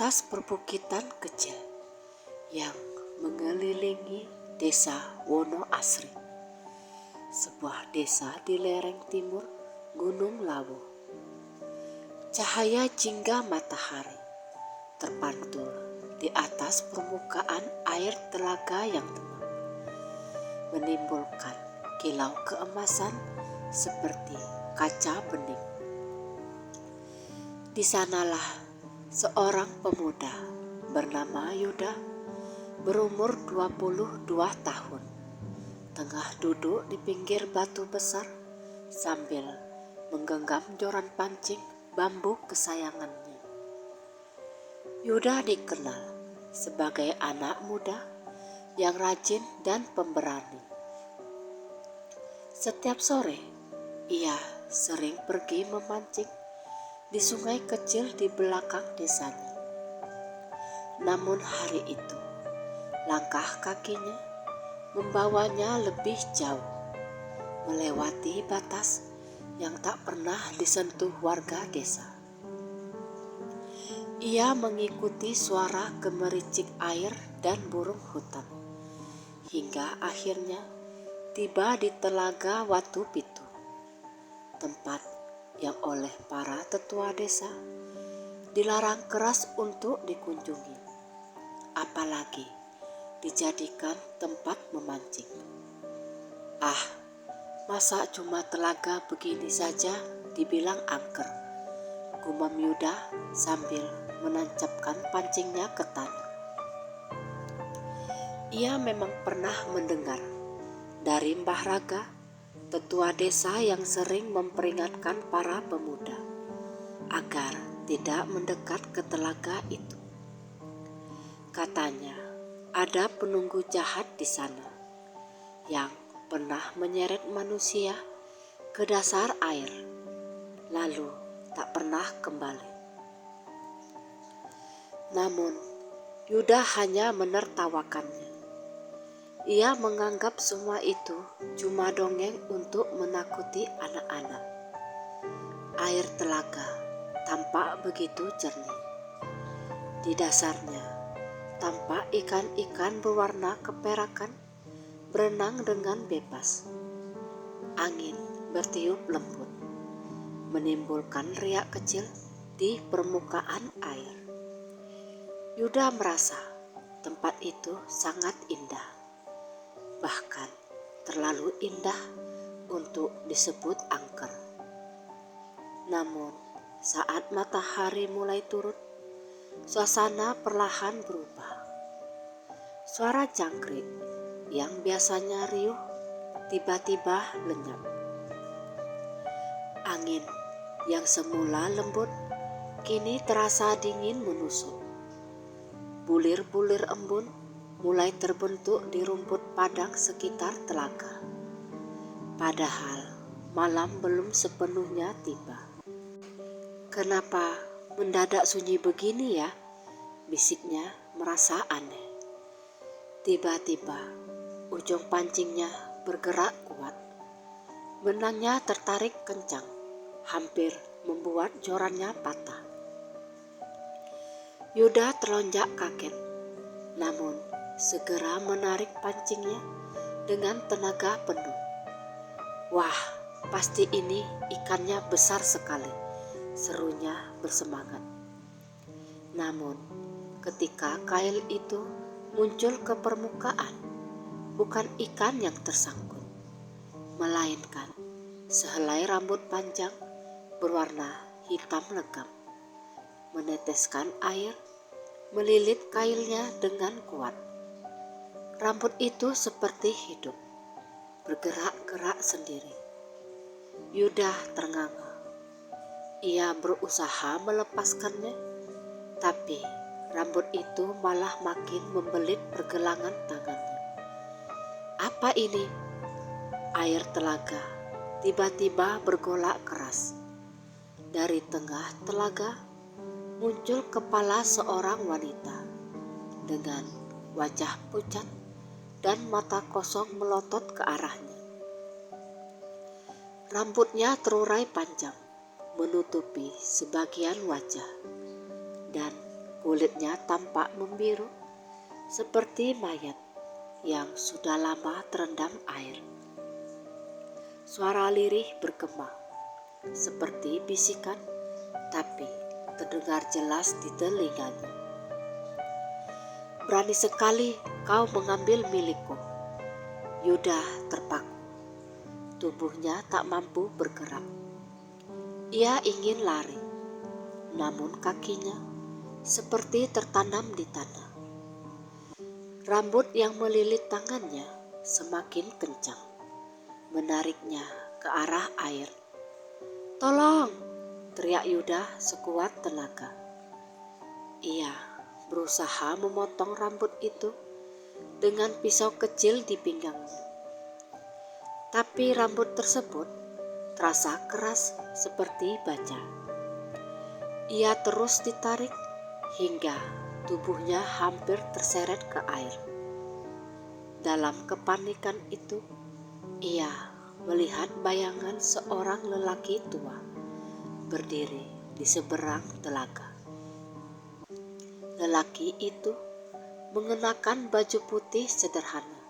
atas perbukitan kecil yang mengelilingi desa Wonoasri, sebuah desa di lereng timur Gunung Lawu. Cahaya jingga matahari terpantul di atas permukaan air telaga yang tenang, menimbulkan kilau keemasan seperti kaca bening. Di sanalah seorang pemuda bernama Yuda berumur 22 tahun tengah duduk di pinggir batu besar sambil menggenggam joran pancing bambu kesayangannya. Yuda dikenal sebagai anak muda yang rajin dan pemberani. Setiap sore ia sering pergi memancing di sungai kecil di belakang desanya. Namun hari itu, langkah kakinya membawanya lebih jauh, melewati batas yang tak pernah disentuh warga desa. Ia mengikuti suara gemericik air dan burung hutan, hingga akhirnya tiba di Telaga Watu Pitu, tempat yang oleh para tetua desa dilarang keras untuk dikunjungi, apalagi dijadikan tempat memancing. Ah, masa cuma telaga begini saja dibilang angker, gumam Yuda sambil menancapkan pancingnya ke tanah. Ia memang pernah mendengar dari Mbah Raga, tetua desa yang sering memperingatkan para pemuda agar tidak mendekat ke telaga itu. Katanya ada penunggu jahat di sana yang pernah menyeret manusia ke dasar air lalu tak pernah kembali. Namun Yuda hanya menertawakannya. Ia menganggap semua itu cuma dongeng untuk menakuti anak-anak. Air telaga tampak begitu jernih. Di dasarnya tampak ikan-ikan berwarna keperakan berenang dengan bebas. Angin bertiup lembut, menimbulkan riak kecil di permukaan air. Yuda merasa tempat itu sangat indah. Bahkan terlalu indah untuk disebut angker. Namun saat matahari mulai turun, suasana perlahan berubah. Suara jangkrik yang biasanya riuh tiba-tiba lenyap. Angin yang semula lembut kini terasa dingin menusuk. Bulir-bulir embun mulai terbentuk di rumput padang sekitar telaga. Padahal malam belum sepenuhnya tiba. "Kenapa mendadak sunyi begini ya?" bisiknya merasa aneh. Tiba-tiba ujung pancingnya bergerak kuat. Benangnya tertarik kencang, hampir membuat jorannya patah. Yuda terlonjak kaget, namun segera menarik pancingnya dengan tenaga penuh. "Wah, pasti ini ikannya besar sekali," serunya bersemangat. Namun ketika kail itu muncul ke permukaan, bukan ikan yang tersangkut, melainkan sehelai rambut panjang berwarna hitam legam, meneteskan air, melilit kailnya dengan kuat. Rambut itu seperti hidup, bergerak-gerak sendiri. Yuda ternganga. Ia berusaha melepaskannya, tapi rambut itu malah makin membelit pergelangan tangannya. Apa ini? Air telaga tiba-tiba bergolak keras. Dari tengah telaga muncul kepala seorang wanita dengan wajah pucat dan mata kosong melotot ke arahnya. Rambutnya terurai panjang, menutupi sebagian wajah, dan Kulitnya tampak membiru, seperti mayat yang sudah lama terendam air. Suara lirih bergema, seperti bisikan, tapi terdengar jelas di telinganya. Berani sekali kau mengambil milikku. Yuda terpaku. Tubuhnya tak mampu bergerak. Ia ingin lari, namun kakinya seperti tertanam di tanah. Rambut yang melilit tangannya semakin kencang, menariknya ke arah air. "Tolong!" teriak Yuda sekuat tenaga. Ia berusaha memotong rambut itu dengan pisau kecil di pinggangnya. Tapi rambut tersebut terasa keras seperti baja. Ia terus ditarik hingga tubuhnya hampir terseret ke air. Dalam kepanikan itu, ia melihat bayangan seorang lelaki tua berdiri di seberang telaga. Lelaki itu mengenakan baju putih sederhana.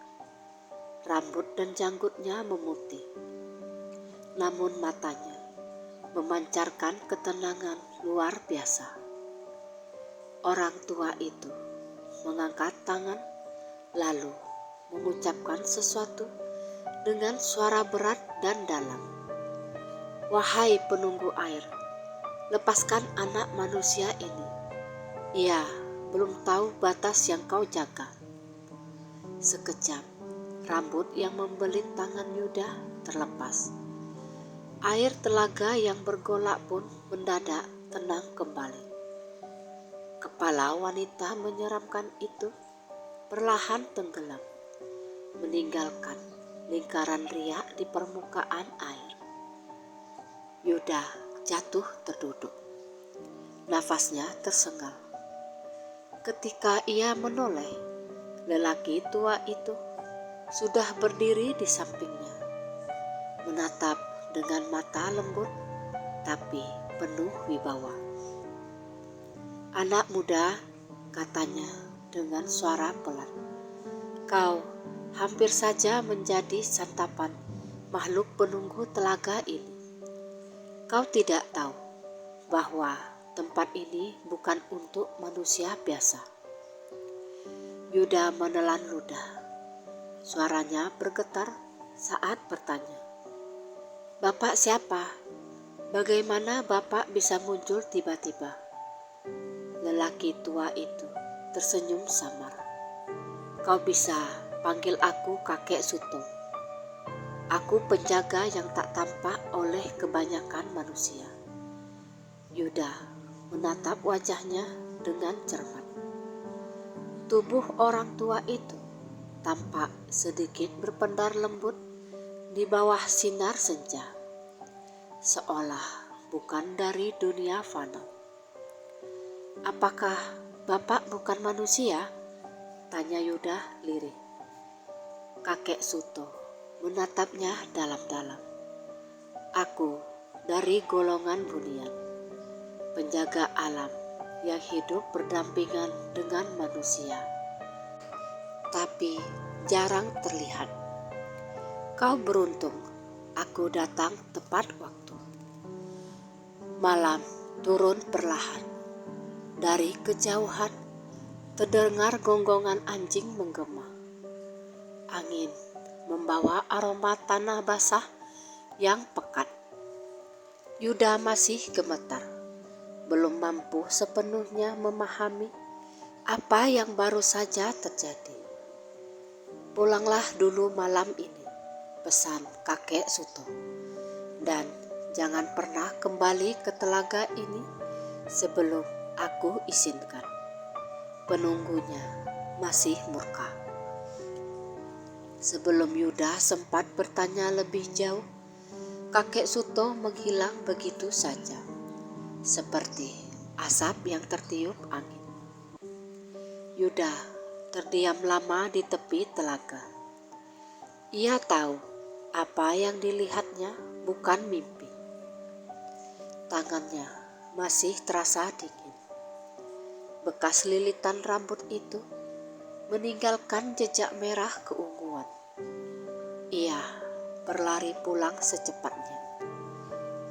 Rambut dan janggutnya memutih, namun matanya memancarkan ketenangan luar biasa. Orang tua itu mengangkat tangan lalu mengucapkan sesuatu dengan suara berat dan dalam. "Wahai penunggu air, lepaskan anak manusia ini. Ia belum tahu batas yang kau jaga." Sekejap, rambut yang membelit tangan Yuda terlepas. Air telaga yang bergolak pun mendadak tenang kembali. Kepala wanita menyeramkan itu perlahan tenggelam, meninggalkan lingkaran riak di permukaan air. Yuda jatuh terduduk. Nafasnya tersengal. Ketika ia menoleh, lelaki tua itu sudah berdiri di sampingnya, menatap dengan mata lembut tapi penuh wibawa. "Anak muda," katanya dengan suara pelan, "kau hampir saja menjadi santapan makhluk penunggu telaga ini. Kau tidak tahu bahwa tempat ini bukan untuk manusia biasa." Yuda menelan ludah. Suaranya bergetar saat bertanya, "Bapak siapa? Bagaimana Bapak bisa muncul tiba-tiba?" Lelaki tua itu tersenyum samar. "Kau bisa panggil aku Kakek Suto. Aku penjaga yang tak tampak oleh kebanyakan manusia." Yuda menatap wajahnya dengan cermat. Tubuh orang tua itu tampak sedikit berpendar lembut di bawah sinar senja, seolah bukan dari dunia fana. "Apakah Bapak bukan manusia?" tanya Yuda lirih. Kakek Suto menatapnya dalam-dalam. "Aku dari golongan bunian, penjaga alam yang hidup berdampingan dengan manusia, tapi jarang terlihat. Kau beruntung, aku datang tepat waktu." Malam turun perlahan. Dari kejauhan terdengar gonggongan anjing menggema. Angin membawa aroma tanah basah yang pekat. Yuda masih gemetar, belum mampu sepenuhnya memahami apa yang baru saja terjadi. "Pulanglah dulu malam ini," pesan Kakek Suto, "dan jangan pernah kembali ke telaga ini sebelum aku izinkan." Penunggunya masih murka. Sebelum Yuda sempat bertanya lebih jauh, Kakek Suto menghilang begitu saja, seperti asap yang tertiup angin. Yuda terdiam lama di tepi telaga. Ia tahu apa yang dilihatnya bukan mimpi. Tangannya masih terasa dingin. bekas lilitan rambut itu meninggalkan jejak merah keunguan. Ia berlari pulang secepatnya,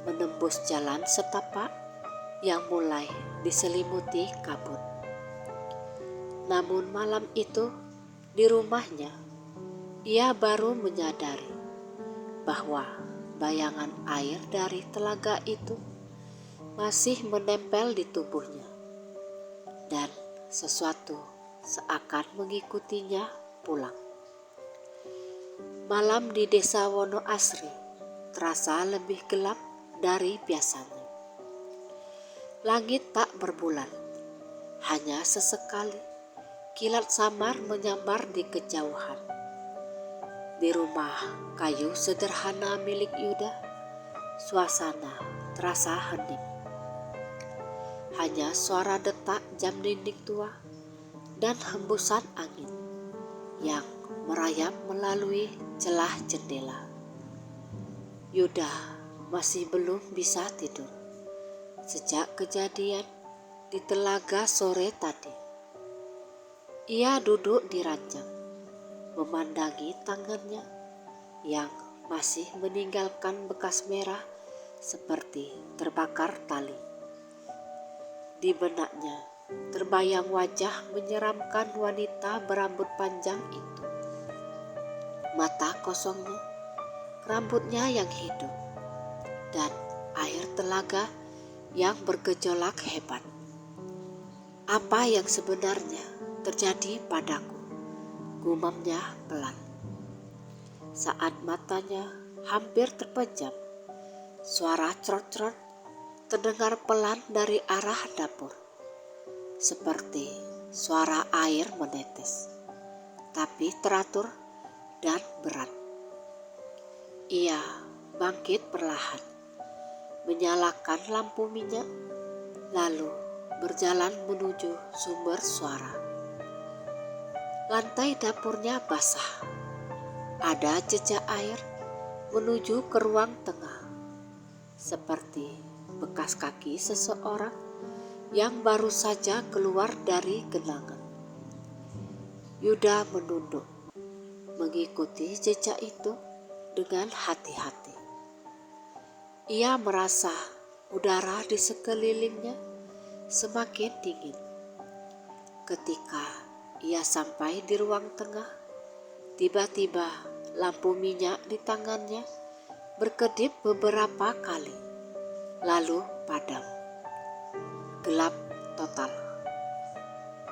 menembus jalan setapak yang mulai diselimuti kabut. Namun malam itu di rumahnya, ia baru menyadari bahwa bayangan air dari telaga itu masih menempel di tubuhnya, dan sesuatu seakan mengikutinya pulang. Malam di desa Wonoasri terasa lebih gelap dari biasanya. Langit tak berbulan, hanya sesekali kilat samar menyambar di kejauhan. Di rumah kayu sederhana milik Yuda, suasana terasa hening. Hanya suara detak jam dinding tua dan hembusan angin yang merayap melalui celah jendela. Yuda masih belum bisa tidur sejak kejadian di telaga sore tadi. Ia duduk di ranjang, memandangi tangannya yang masih meninggalkan bekas merah seperti terbakar tali. Di benaknya terbayang wajah menyeramkan wanita berambut panjang itu. Mata kosongnya, rambutnya yang hidup, dan air telaga yang bergejolak hebat. Apa yang sebenarnya terjadi padaku? Gumamnya pelan. Saat matanya hampir terpejam, suara crot-crot terdengar pelan dari arah dapur, seperti suara air menetes, tapi teratur dan berat. Ia bangkit perlahan, menyalakan lampu minyak, lalu berjalan menuju sumber suara. Lantai dapurnya basah, ada jejak air menuju ke ruang tengah, seperti bekas kaki seseorang yang baru saja keluar dari genangan. Yuda menunduk, mengikuti jejak itu dengan hati-hati. Ia merasa udara di sekelilingnya semakin dingin. Ketika ia sampai di ruang tengah, tiba-tiba lampu minyak di tangannya berkedip beberapa kali, lalu padam. Gelap total.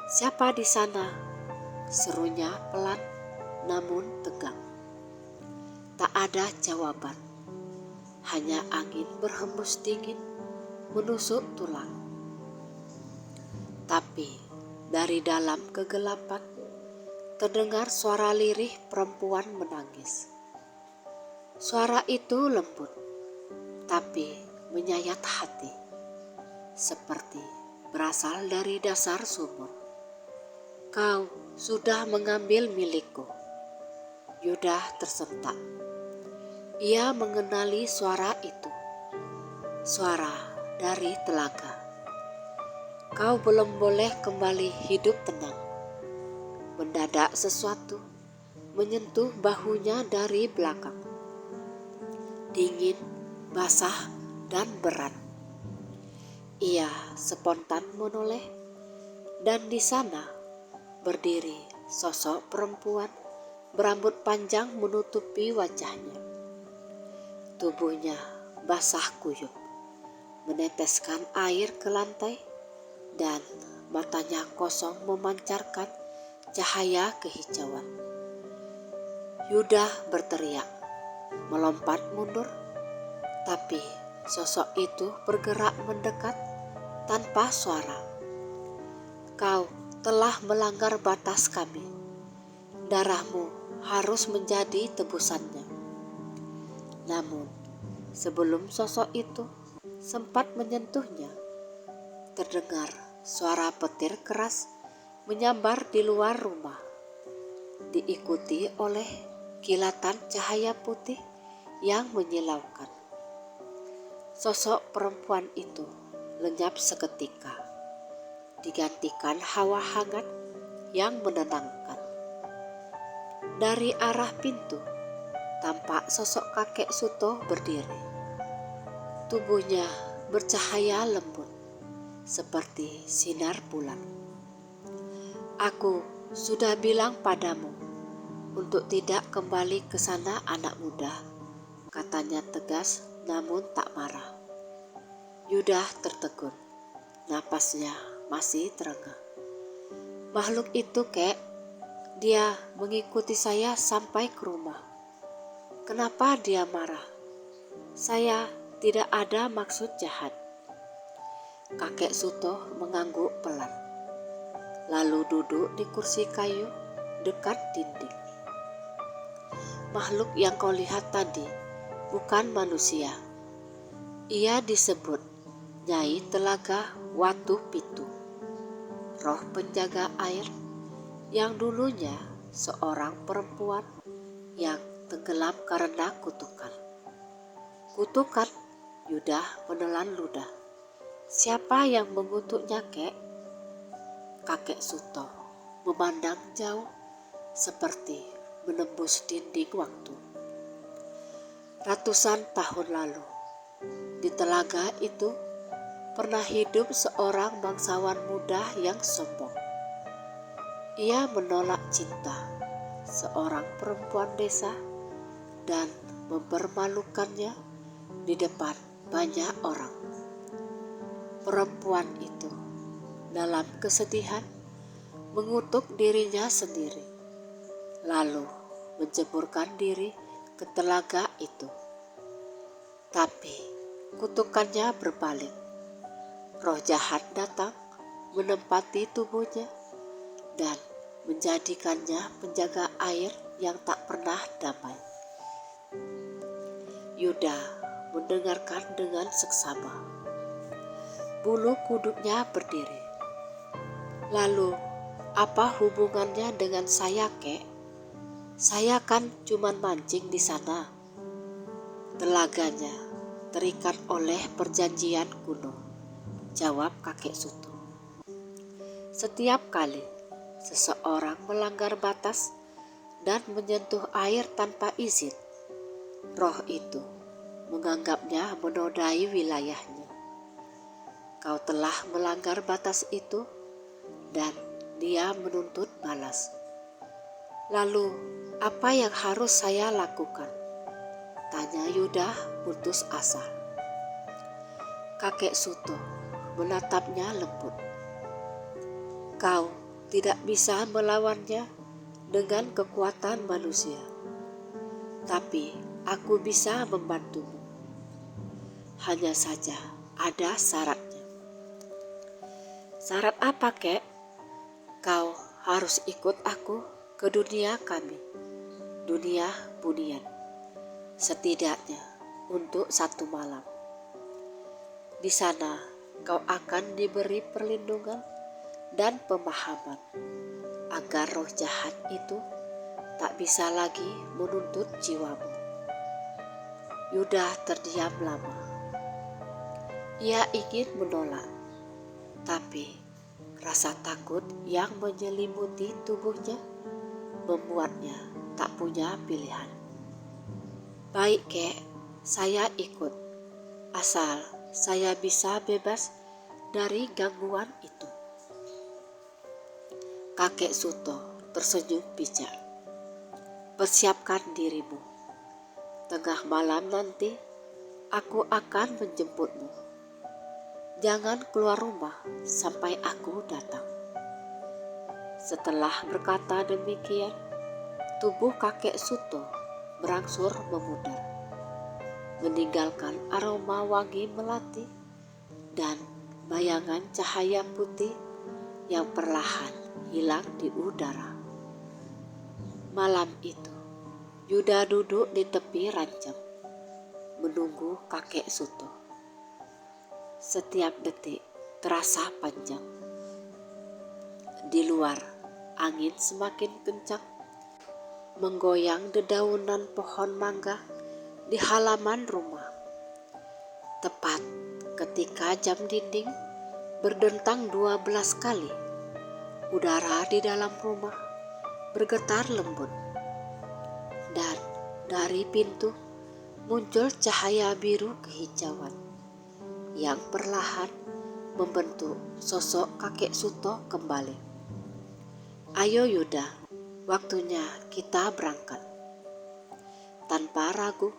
"Siapa di sana?" serunya pelan namun tegang. Tak ada jawaban, hanya angin berhembus dingin menusuk tulang. Tapi dari dalam kegelapan terdengar suara lirih perempuan menangis. Suara itu lembut, tapi menyayat hati, seperti berasal dari dasar sumur. "Kau sudah mengambil milikku." Yuda tersentak. Ia mengenali suara itu, suara dari telaga. "Kau belum boleh kembali hidup tenang." Mendadak sesuatu menyentuh bahunya dari belakang. Dingin, basah, dan berat. Ia spontan menoleh, dan di sana berdiri sosok perempuan berambut panjang menutupi wajahnya. Tubuhnya basah kuyup, meneteskan air ke lantai, dan matanya kosong memancarkan cahaya kehijauan. Yuda berteriak, melompat mundur, tapi sosok itu bergerak mendekat tanpa suara. "Kau telah melanggar batas kami. Darahmu harus menjadi tebusannya." Namun, sebelum sosok itu sempat menyentuhnya, terdengar suara petir keras menyambar di luar rumah, diikuti oleh kilatan cahaya putih yang menyilaukan. Sosok perempuan itu lenyap seketika, digantikan hawa hangat yang menenangkan. Dari arah pintu, tampak sosok kakek Suto berdiri. Tubuhnya bercahaya lembut, seperti sinar bulan. "Aku sudah bilang padamu untuk tidak kembali ke sana, anak muda," katanya tegas namun tak marah. Yuda tertegun, napasnya masih terengah. "Makhluk itu, kek, dia mengikuti saya sampai ke rumah. Kenapa dia marah? Saya tidak ada maksud jahat." Kakek Suto mengangguk pelan, lalu duduk di kursi kayu dekat dinding. "Makhluk yang kau lihat tadi bukan manusia. Ia disebut Nyai Telaga Watu Pitu, roh penjaga air yang dulunya seorang perempuan yang tenggelam karena kutukan." "Kutukan?" Yuda menelan ludah. "Siapa yang mengutuknya, kek?" Kakek Suto memandang jauh seperti menembus dinding waktu. "Ratusan tahun lalu, di telaga itu pernah hidup seorang bangsawan muda yang sombong. Ia menolak cinta seorang perempuan desa dan mempermalukannya di depan banyak orang. Perempuan itu dalam kesedihan mengutuk dirinya sendiri, lalu menjeburkan diri ke telaga itu. Tapi kutukannya berbalik. Roh jahat datang menempati tubuhnya dan menjadikannya penjaga air yang tak pernah damai." Yuda mendengarkan dengan seksama. Bulu kuduknya berdiri. "Lalu apa hubungannya dengan saya, kek? Saya kan cuman mancing di sana." "Telaganya terikat oleh perjanjian kuno," jawab kakek Suto. "Setiap kali seseorang melanggar batas dan menyentuh air tanpa izin, roh itu menganggapnya menodai wilayahnya. Kau telah melanggar batas itu dan dia menuntut balas. Lalu apa yang harus saya lakukan?" tanya Yuda putus asa. Kakek Suto menatapnya lembut. "Kau tidak bisa melawannya dengan kekuatan manusia, tapi aku bisa membantumu. Hanya saja ada syaratnya." "Syarat apa, kek?" "Kau harus ikut aku ke dunia kami, dunia Bunian, setidaknya untuk 1 malam. Di sana kau akan diberi perlindungan dan pemahaman agar roh jahat itu tak bisa lagi menuntut jiwamu." Yuda terdiam lama. Ia ingin menolak, tapi rasa takut yang menyelimuti tubuhnya membuatnya tak punya pilihan. "Baik, kek, saya ikut, asal saya bisa bebas dari gangguan itu." Kakek Suto tersenyum bijak. "Persiapkan dirimu. Tengah malam nanti aku akan menjemputmu. Jangan keluar rumah sampai aku datang." Setelah berkata demikian, tubuh kakek Suto berangsur memudar, meninggalkan aroma wangi melati dan bayangan cahaya putih yang perlahan hilang di udara. Malam itu, Yuda duduk di tepi ranjang, menunggu kakek Suto. Setiap detik terasa panjang. Di luar, angin semakin kencang, menggoyang dedaunan pohon mangga di halaman rumah. Tepat ketika jam dinding berdentang 12 kali. Udara di dalam rumah bergetar lembut. Dan dari pintu muncul cahaya biru kehijauan yang perlahan membentuk sosok kakek Suto kembali. Ayo Yuda, waktunya kita berangkat. Tanpa ragu,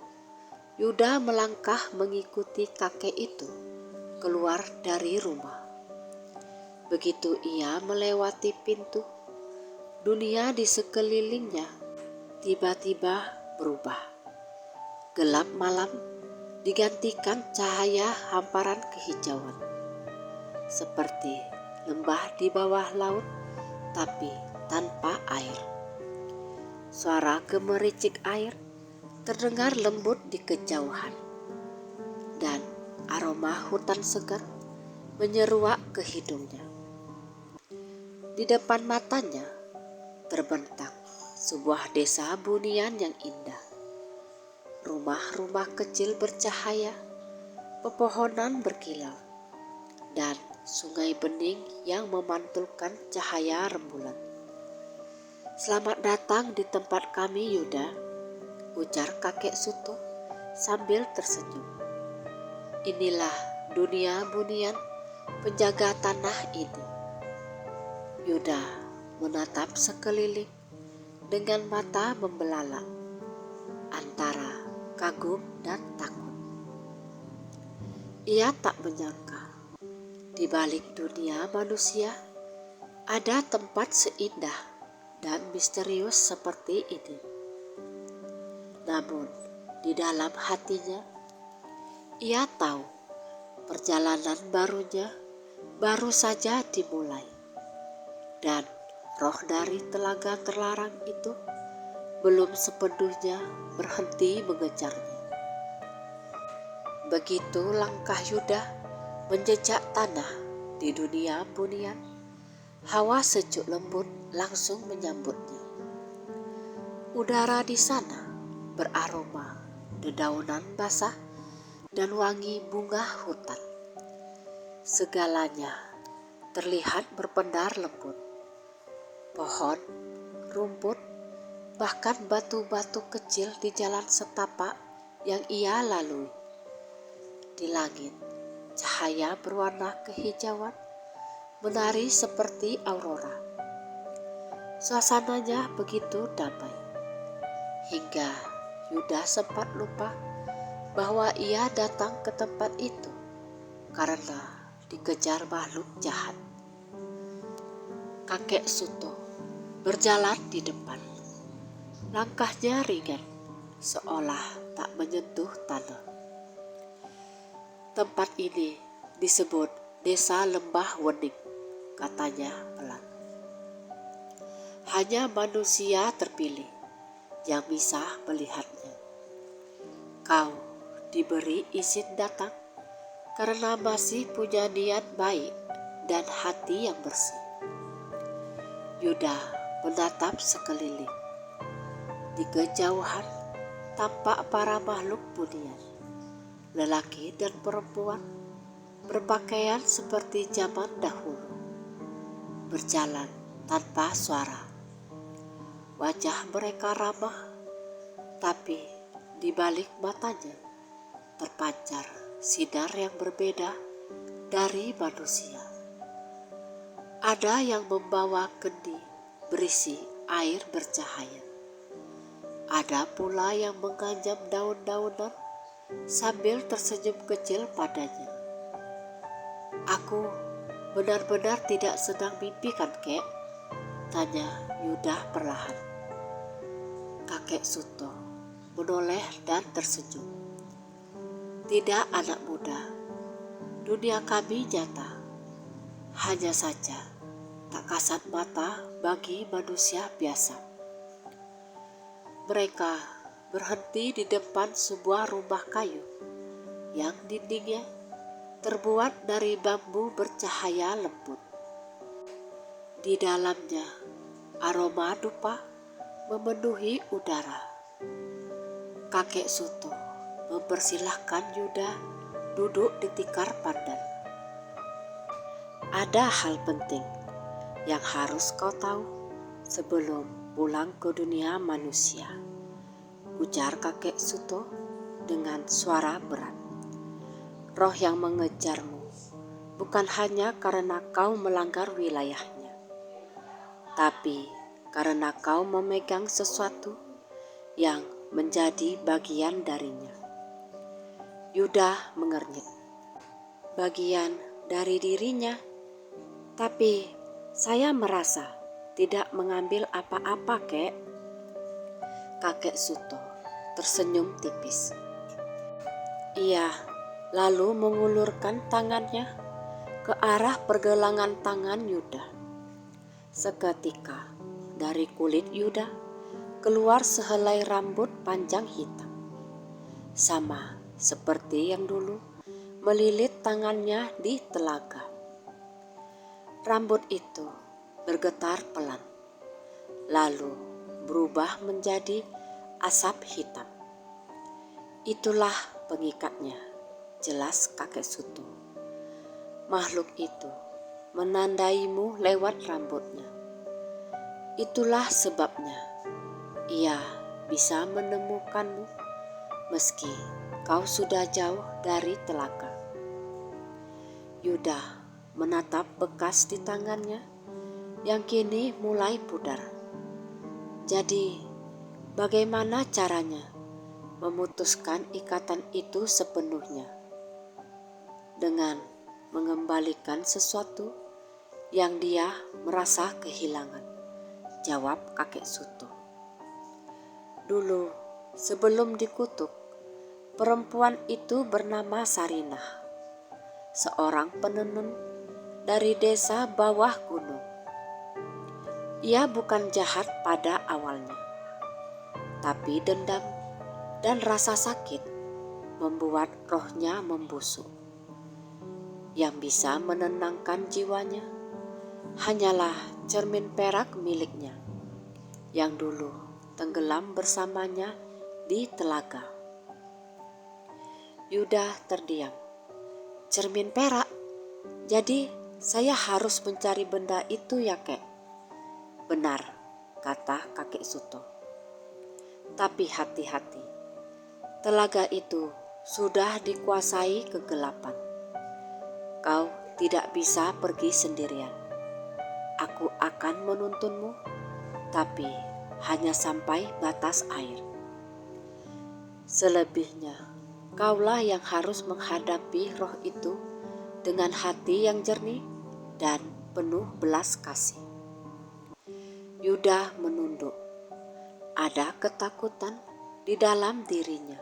Yuda melangkah mengikuti kakek itu keluar dari rumah. Begitu ia melewati pintu, dunia di sekelilingnya tiba-tiba berubah. Gelap malam digantikan cahaya hamparan kehijauan. Seperti lembah di bawah laut, tapi tanpa air. Suara gemericik air terdengar lembut di kejauhan. Dan aroma hutan segar menyeruak ke hidungnya. Di depan matanya terbentang sebuah desa bunian yang indah. Rumah-rumah kecil bercahaya, pepohonan berkilau, dan sungai bening yang memantulkan cahaya rembulan. Selamat datang di tempat kami Yuda, ujar kakek Suto sambil tersenyum. Inilah dunia bunian penjaga tanah ini. Yuda menatap sekeliling dengan mata membelalak antara kagum dan takut. Ia tak menyangka di balik dunia manusia ada tempat seindah dan misterius seperti ini. Namun di dalam hatinya ia tahu perjalanan barunya baru saja dimulai, dan roh dari telaga terlarang itu belum sepenuhnya berhenti mengejarnya. Begitu langkah Yuda menjejak tanah di dunia bunian, hawa sejuk lembut langsung menyambutnya. Udara di sana beraroma dedaunan basah dan wangi bunga hutan. Segalanya terlihat berpendar lembut. Pohon, rumput, bahkan batu-batu kecil di jalan setapak yang ia lalui. Di langit, cahaya berwarna kehijauan menari seperti aurora. Suasananya begitu damai, hingga Yuda sempat lupa bahwa ia datang ke tempat itu karena dikejar makhluk jahat. Kakek Suto berjalan di depan. Langkahnya ringan, seolah tak menyentuh tanah. Tempat ini disebut Desa Lembah Wening, katanya pelan. Hanya manusia terpilih yang bisa melihatnya. Kau diberi izin datang karena masih punya niat baik dan hati yang bersih. Yuda menatap sekeliling. Di kejauhan tampak para makhluk bunian, lelaki dan perempuan berpakaian seperti zaman dahulu, berjalan tanpa suara. Wajah mereka ramah, tapi di balik matanya terpancar sinar yang berbeda dari manusia. Ada yang membawa kendi berisi air bercahaya. Ada pula yang mengancam daun-daunan sambil tersenyum kecil padanya. Aku benar-benar tidak sedang mimpi kan, Kek? Tanya Yuda perlahan. Kakek Suto menoleh dan tersenyum. Tidak, anak muda. Dunia kami nyata. Hanya saja tak kasat mata bagi manusia biasa. Mereka berhenti di depan sebuah rumah kayu yang dindingnya terbuat dari bambu bercahaya lembut. Di dalamnya aroma dupa memenuhi udara. Kakek Suto mempersilahkan Yuda duduk di tikar pandan. Ada hal penting yang harus kau tahu sebelum pulang ke dunia manusia, ujar kakek Suto dengan suara berat. Roh yang mengejarmu bukan hanya karena kau melanggar wilayahnya, tapi karena kau memegang sesuatu yang menjadi bagian darinya. Yuda mengernyit. Bagian dari dirinya, tapi saya merasa tidak mengambil apa-apa, kek. Kakek Suto tersenyum tipis. Ia lalu mengulurkan tangannya ke arah pergelangan tangan Yuda. Seketika dari kulit Yuda keluar sehelai rambut panjang hitam. Sama seperti yang dulu melilit tangannya di telaga. Rambut itu bergetar pelan, lalu berubah menjadi asap hitam. Itulah pengikatnya, jelas kakek Suto. Makhluk itu menandaimu lewat rambutnya. Itulah sebabnya ia bisa menemukanmu meski kau sudah jauh dari telaga. Yuda menatap bekas di tangannya yang kini mulai pudar. Jadi, bagaimana caranya memutuskan ikatan itu sepenuhnya? Dengan mengembalikan sesuatu yang dia merasa kehilangan, jawab kakek Suto. Dulu, sebelum dikutuk, perempuan itu bernama Sarinah, seorang penenun dari desa bawah gunung. Ia bukan jahat pada awalnya, tapi dendam dan rasa sakit membuat rohnya membusuk. Yang bisa menenangkan jiwanya hanyalah cermin perak miliknya yang dulu tenggelam bersamanya di telaga. Yuda terdiam. Cermin perak? Jadi saya harus mencari benda itu ya, kek? Benar, kata kakek Suto. Tapi hati-hati, telaga itu sudah dikuasai kegelapan. Kau tidak bisa pergi sendirian. Aku akan menuntunmu, tapi hanya sampai batas air. Selebihnya, kaulah yang harus menghadapi roh itu dengan hati yang jernih dan penuh belas kasih. Yuda menunduk. Ada ketakutan di dalam dirinya,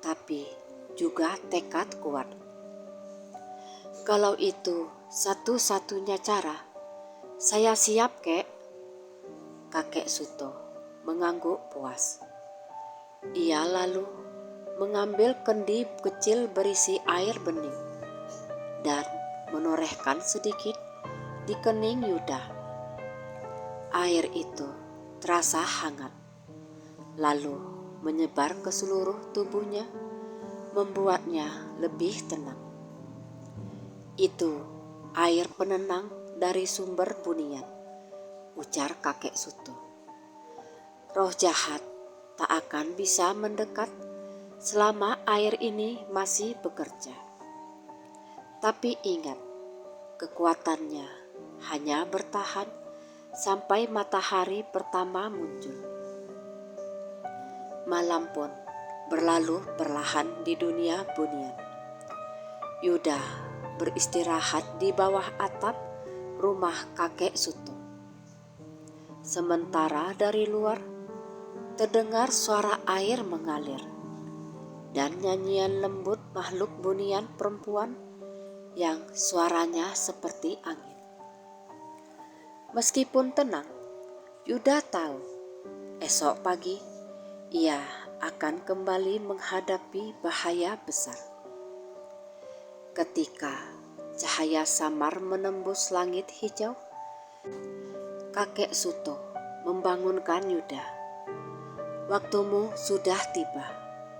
tapi juga tekad kuat. Kalau itu satu-satunya cara, saya siap, kek. Kakek Suto mengangguk puas. Ia lalu mengambil kendi kecil berisi air bening dan menorehkan sedikit di kening Yuda. Air itu terasa hangat, lalu menyebar ke seluruh tubuhnya, membuatnya lebih tenang. Itu air penenang dari sumber Bunian, ujar kakek Suto. Roh jahat tak akan bisa mendekat selama air ini masih bekerja. Tapi ingat, kekuatannya hanya bertahan sampai matahari pertama muncul. Malam pun berlalu perlahan di dunia Bunian. Yuda beristirahat di bawah atap rumah kakek Suto. Sementara dari luar terdengar suara air mengalir dan nyanyian lembut makhluk Bunian perempuan yang suaranya seperti angin. Meskipun tenang, Yuda tahu esok pagi ia akan kembali menghadapi bahaya besar. Ketika cahaya samar menembus langit hijau, kakek Suto membangunkan Yuda. Waktumu sudah tiba,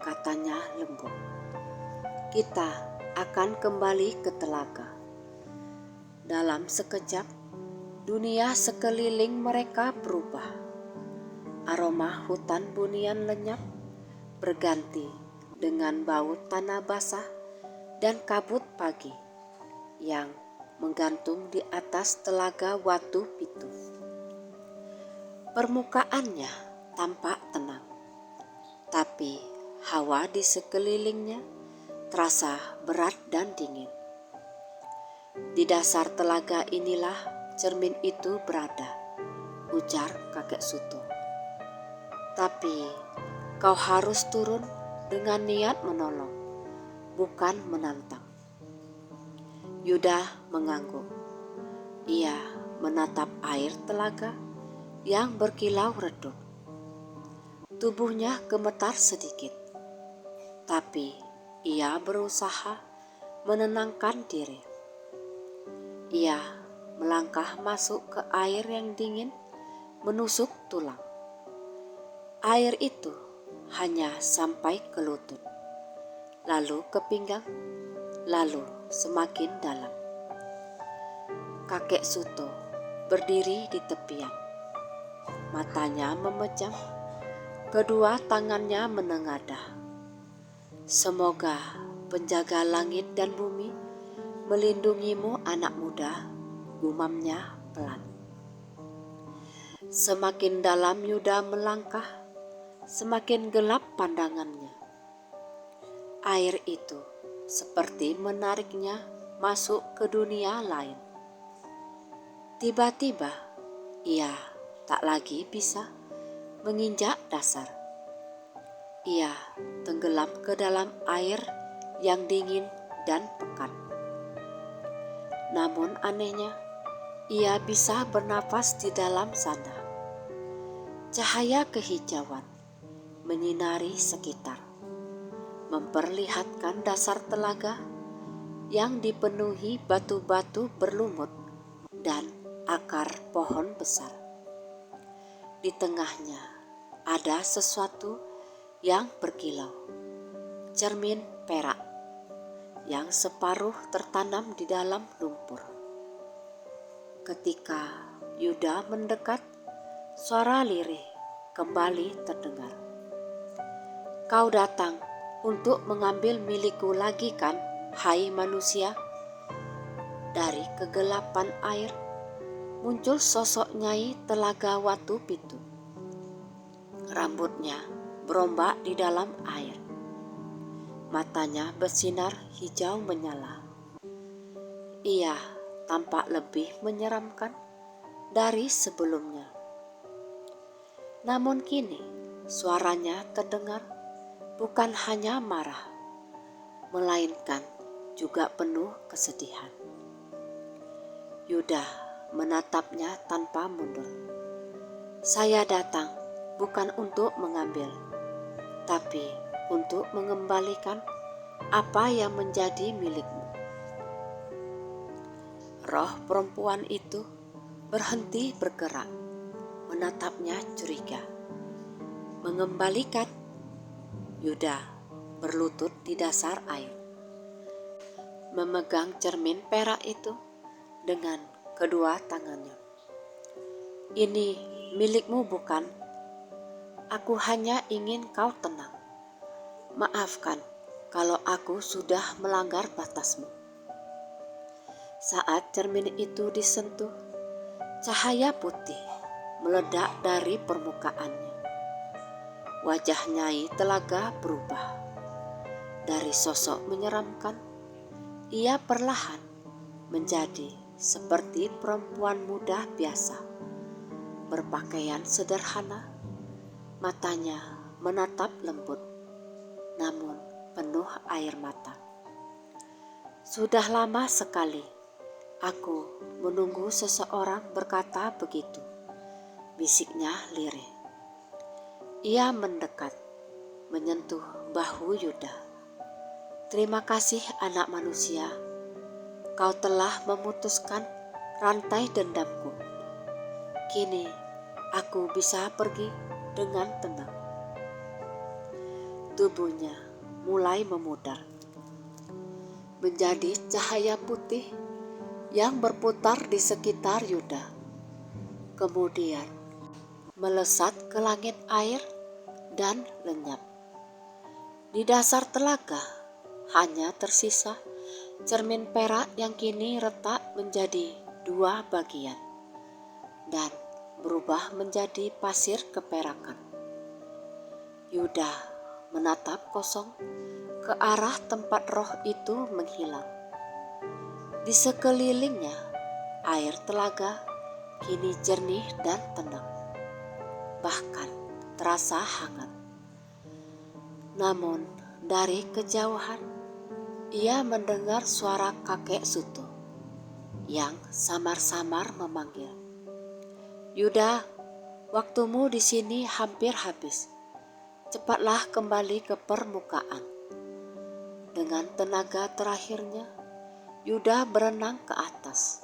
katanya lembut. Kita akan kembali ke telaga. Dalam sekejap, dunia sekeliling mereka berubah. Aroma hutan bunian lenyap berganti dengan bau tanah basah dan kabut pagi yang menggantung di atas telaga Watu Pitu. Permukaannya tampak tenang, tapi hawa di sekelilingnya terasa berat dan dingin. Di dasar telaga inilah cermin itu berada, ujar kakek Suto. Tapi kau harus turun dengan niat menolong, bukan menantang. Yuda mengangguk. Ia menatap air telaga yang berkilau redup. Tubuhnya gemetar sedikit, tapi ia berusaha menenangkan diri. Ia melangkah masuk ke air yang dingin, menusuk tulang. Air itu hanya sampai ke lutut, lalu ke pinggang, lalu semakin dalam. Kakek Suto berdiri di tepian. Matanya memejam, kedua tangannya menengadah. Semoga penjaga langit dan bumi melindungimu, anak muda, gumamnya pelan. Semakin dalam Yuda melangkah, semakin gelap pandangannya. Air itu seperti menariknya masuk ke dunia lain. Tiba-tiba ia tak lagi bisa menginjak dasar. Ia tenggelam ke dalam air yang dingin dan pekat. Namun anehnya, ia bisa bernafas di dalam sana. Cahaya kehijauan menyinari sekitar, memperlihatkan dasar telaga yang dipenuhi batu-batu berlumut dan akar pohon besar. Di tengahnya ada sesuatu yang berkilau, cermin perak yang separuh tertanam di dalam lumpur. Ketika Yuda mendekat, suara lirih kembali terdengar. Kau datang untuk mengambil milikku lagi kan, hai manusia? Dari kegelapan air muncul sosok Nyai Telaga Watu Pitu. Rambutnya berombak di dalam air. Matanya bersinar hijau menyala. Ia tampak lebih menyeramkan dari sebelumnya. Namun kini suaranya terdengar bukan hanya marah, melainkan juga penuh kesedihan. Yuda menatapnya tanpa mundur. Saya datang bukan untuk mengambil, tapi untuk mengembalikan apa yang menjadi milikmu. Roh perempuan itu berhenti bergerak, menatapnya curiga. Mengembalikan? Yuda berlutut di dasar air, memegang cermin perak itu dengan kedua tangannya. Ini milikmu bukan? Aku hanya ingin kau tenang. Maafkan kalau aku sudah melanggar batasmu. Saat cermin itu disentuh, cahaya putih meledak dari permukaannya. Wajah Nyai Telaga berubah. Dari sosok menyeramkan, ia perlahan menjadi seperti perempuan muda biasa, berpakaian sederhana, matanya menatap lembut, namun penuh air mata. Sudah lama sekali aku menunggu seseorang berkata begitu, bisiknya lirih. Ia mendekat, menyentuh bahu Yuda. Terima kasih anak manusia, kau telah memutuskan rantai dendamku. Kini aku bisa pergi dengan tenang. Tubuhnya mulai memudar, menjadi cahaya putih yang berputar di sekitar Yuda. Kemudian melesat ke langit air dan lenyap. Di dasar telaga hanya tersisa cermin perak yang kini retak menjadi dua bagian dan berubah menjadi pasir keperakan. Yuda menatap kosong ke arah tempat roh itu menghilang. Di sekelilingnya, air telaga kini jernih dan tenang, bahkan terasa hangat. Namun dari kejauhan, ia mendengar suara kakek Suto yang samar-samar memanggil, "Yuda, waktumu di sini hampir habis. Cepatlah kembali ke permukaan." Dengan tenaga terakhirnya, Yuda berenang ke atas.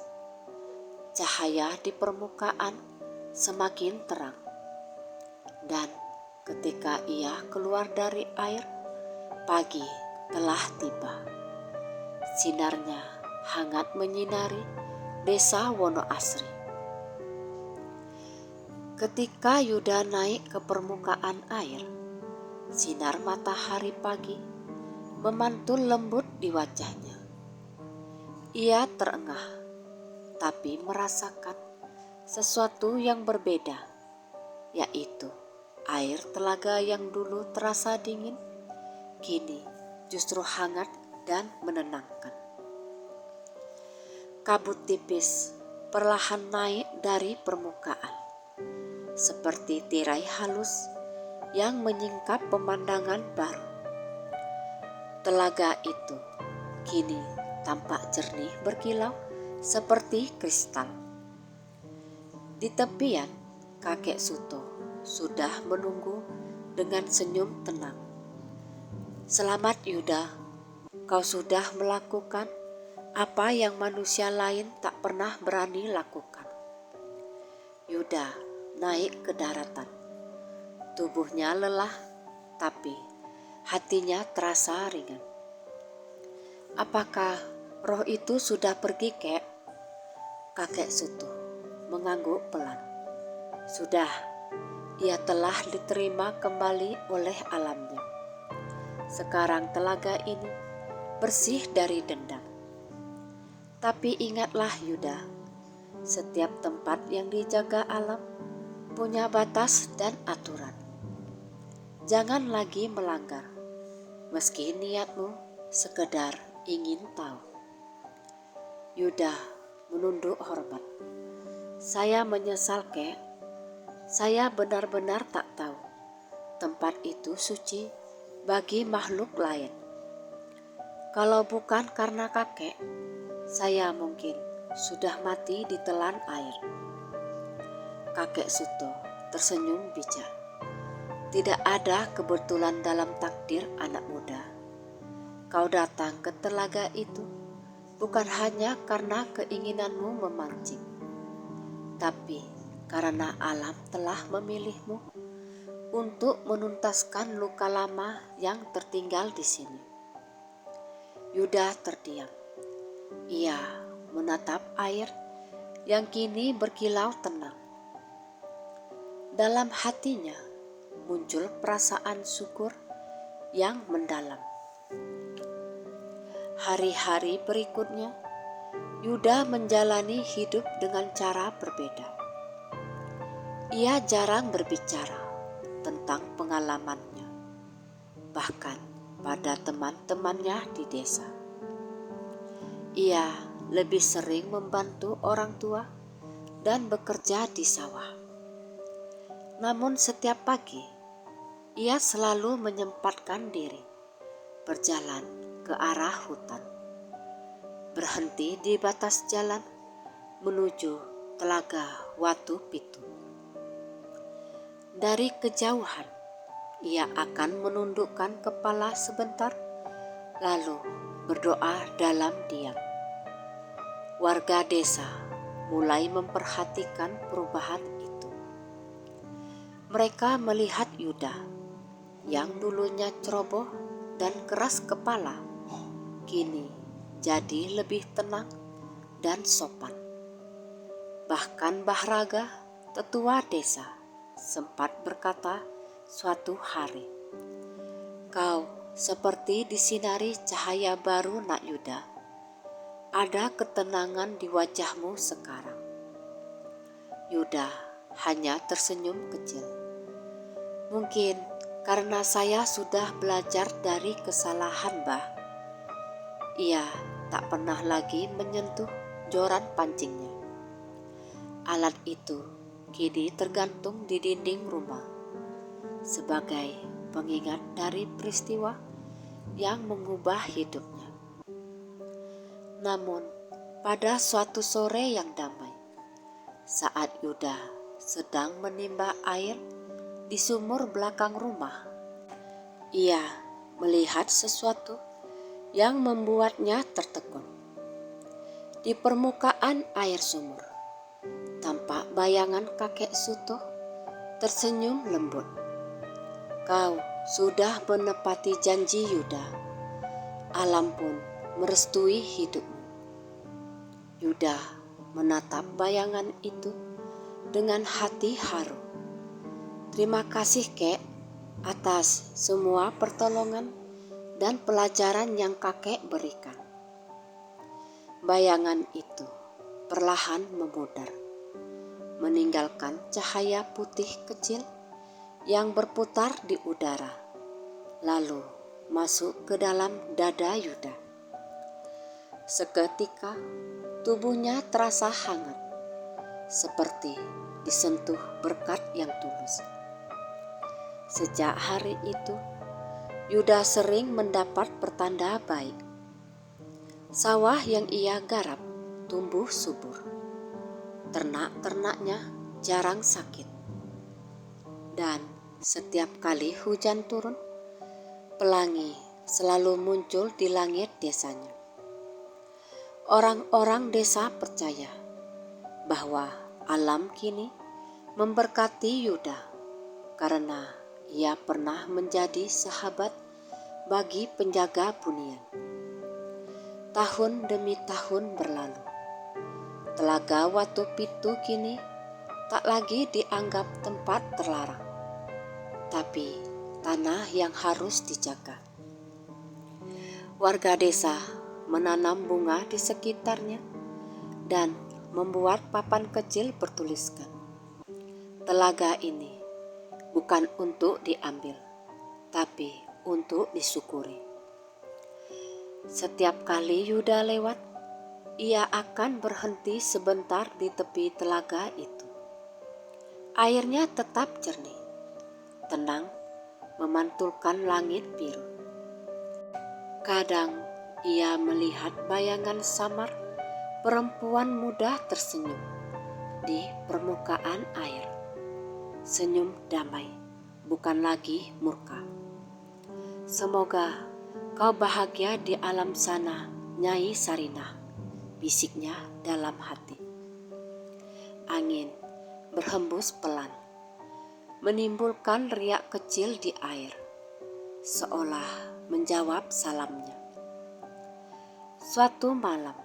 Cahaya di permukaan semakin terang. Dan ketika ia keluar dari air, pagi telah tiba. Sinarnya hangat menyinari desa Wonoasri. Ketika Yuda naik ke permukaan air, sinar matahari pagi memantul lembut di wajahnya. Ia terengah, tapi merasakan sesuatu yang berbeda, yaitu air telaga yang dulu terasa dingin, kini justru hangat dan menenangkan. Kabut tipis perlahan naik dari permukaan, seperti tirai halus yang menyingkap pemandangan baru. Telaga itu kini tampak jernih berkilau seperti kristal. Di tepian, kakek Suto sudah menunggu dengan senyum tenang. "Selamat Yuda, kau sudah melakukan apa yang manusia lain tak pernah berani lakukan." Yuda naik ke daratan. Tubuhnya lelah, tapi hatinya terasa ringan. "Apakah roh itu sudah pergi, Kek?" Kakek Suto mengangguk pelan. "Sudah. Ia telah diterima kembali oleh alamnya. Sekarang telaga ini bersih dari dendam. Tapi ingatlah Yuda, setiap tempat yang dijaga alam punya batas dan aturan. Jangan lagi melanggar, meski niatmu sekedar ingin tahu." Yuda menunduk hormat. "Saya menyesal, Kek. Saya benar-benar tak tahu tempat itu suci bagi makhluk lain. Kalau bukan karena kakek, saya mungkin sudah mati ditelan air." Kakek Suto tersenyum bijak. "Tidak ada kebetulan dalam takdir anak muda. Kau datang ke telaga itu bukan hanya karena keinginanmu memancing, tapi karena alam telah memilihmu untuk menuntaskan luka lama yang tertinggal di sini." Yuda terdiam. Ia menatap air yang kini berkilau tenang. Dalam hatinya muncul perasaan syukur yang mendalam. Hari-hari berikutnya, Yuda menjalani hidup dengan cara berbeda. Ia jarang berbicara tentang pengalamannya, bahkan pada teman-temannya di desa. Ia lebih sering membantu orang tua dan bekerja di sawah. Namun setiap pagi, ia selalu menyempatkan diri berjalan ke arah hutan, berhenti di batas jalan menuju telaga Watu Pitu. Dari kejauhan, ia akan menundukkan kepala sebentar, lalu berdoa dalam diam. Warga desa mulai memperhatikan perubahan itu. Mereka melihat Yuda yang dulunya ceroboh dan keras kepala, kini jadi lebih tenang dan sopan. Bahkan Bahraga, tetua desa, sempat berkata suatu hari, "Kau seperti disinari cahaya baru, Nak Yuda. Ada ketenangan di wajahmu sekarang." Yuda hanya tersenyum kecil. "Mungkin karena saya sudah belajar dari kesalahan, Bah." Ia tak pernah lagi menyentuh joran pancingnya. Alat itu kini tergantung di dinding rumah sebagai pengingat dari peristiwa yang mengubah hidupnya. Namun, pada suatu sore yang damai, saat Yuda sedang menimba air di sumur belakang rumah, ia melihat sesuatu yang membuatnya tertegun. Di permukaan air sumur, tampak bayangan kakek Suto tersenyum lembut. "Kau sudah menepati janji, Yuda. Alam pun merestui hidupmu." Yuda menatap bayangan itu dengan hati haru. "Terima kasih, Kek, atas semua pertolongan dan pelajaran yang kakek berikan." Bayangan itu perlahan memudar, meninggalkan cahaya putih kecil yang berputar di udara, lalu masuk ke dalam dada Yuda. Seketika tubuhnya terasa hangat, seperti disentuh berkat yang tulus. Sejak hari itu, Yuda sering mendapat pertanda baik. Sawah yang ia garap tumbuh subur. Ternak-ternaknya jarang sakit. Dan setiap kali hujan turun, pelangi selalu muncul di langit desanya. Orang-orang desa percaya bahwa alam kini memberkati Yuda karena ia pernah menjadi sahabat bagi penjaga bunian. Tahun demi tahun berlalu. Telaga Watu Pitu kini tak lagi dianggap tempat terlarang, tapi tanah yang harus dijaga. Warga desa menanam bunga di sekitarnya dan membuat papan kecil bertuliskan, "Telaga ini bukan untuk diambil, tapi untuk disyukuri." Setiap kali Yuda lewat, ia akan berhenti sebentar di tepi telaga itu. Airnya tetap jernih, tenang, memantulkan langit biru. Kadang ia melihat bayangan samar perempuan muda tersenyum di permukaan air. Senyum damai, bukan lagi murka. "Semoga kau bahagia di alam sana, Nyai Sarinah," bisiknya dalam hati. Angin berhembus pelan, menimbulkan riak kecil di air, seolah menjawab salamnya. Suatu malam,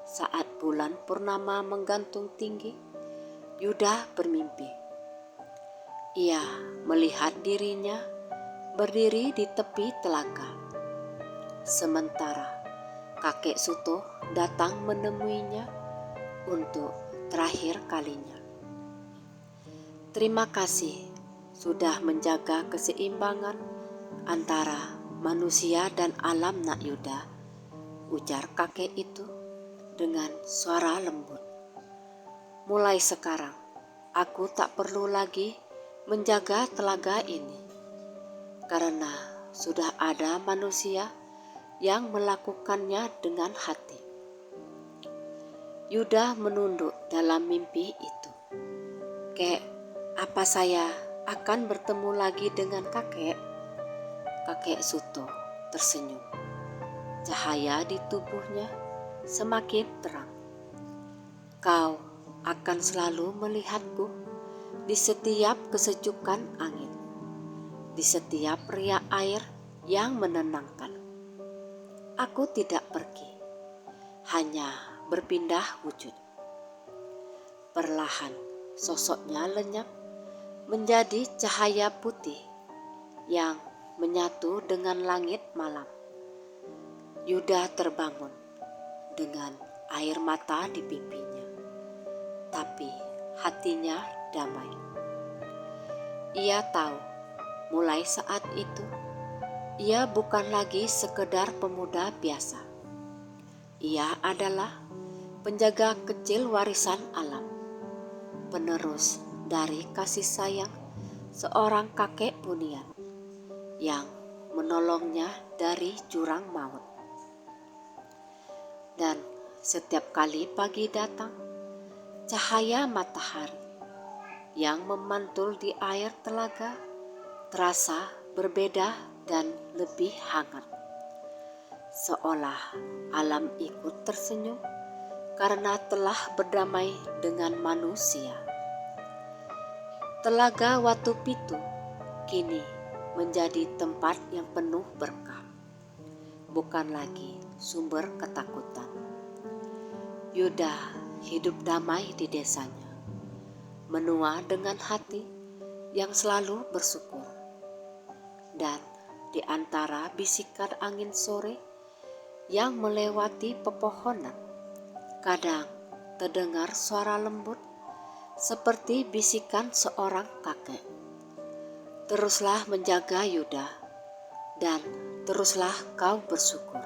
saat bulan purnama menggantung tinggi, Yuda bermimpi. Ia melihat dirinya berdiri di tepi telaga, sementara kakek Suto datang menemuinya untuk terakhir kalinya. "Terima kasih sudah menjaga keseimbangan antara manusia dan alam, Nak Yuda," ujar kakek itu dengan suara lembut. "Mulai sekarang, aku tak perlu lagi menjaga telaga ini, karena sudah ada manusia yang melakukannya dengan hati." Yuda menunduk dalam mimpi itu. "Kek, apa saya akan bertemu lagi dengan kakek?" Kakek Suto tersenyum. Cahaya di tubuhnya semakin terang. "Kau akan selalu melihatku di setiap kesejukan angin, di setiap riak air yang menenangkan. Aku tidak pergi, hanya berpindah wujud. Perlahan sosoknya lenyap menjadi cahaya putih yang menyatu dengan langit malam. Yuda terbangun dengan air mata di pipinya, tapi hatinya damai. Ia tahu mulai saat itu ia bukan lagi sekedar pemuda biasa. Ia adalah penjaga kecil warisan alam, penerus dari kasih sayang seorang kakek bunian yang menolongnya dari jurang maut. Dan setiap kali pagi datang, cahaya matahari yang memantul di air telaga terasa berbeda dan lebih hangat. Seolah alam ikut tersenyum karena telah berdamai dengan manusia. Telaga Watu Pitu kini menjadi tempat yang penuh berkah, bukan lagi sumber ketakutan. Yuda hidup damai di desanya, menua dengan hati yang selalu bersyukur. Dan di antara bisikan angin sore yang melewati pepohonan, kadang terdengar suara lembut seperti bisikan seorang kakek. Teruslah menjaga Yuda, dan teruslah kau bersyukur.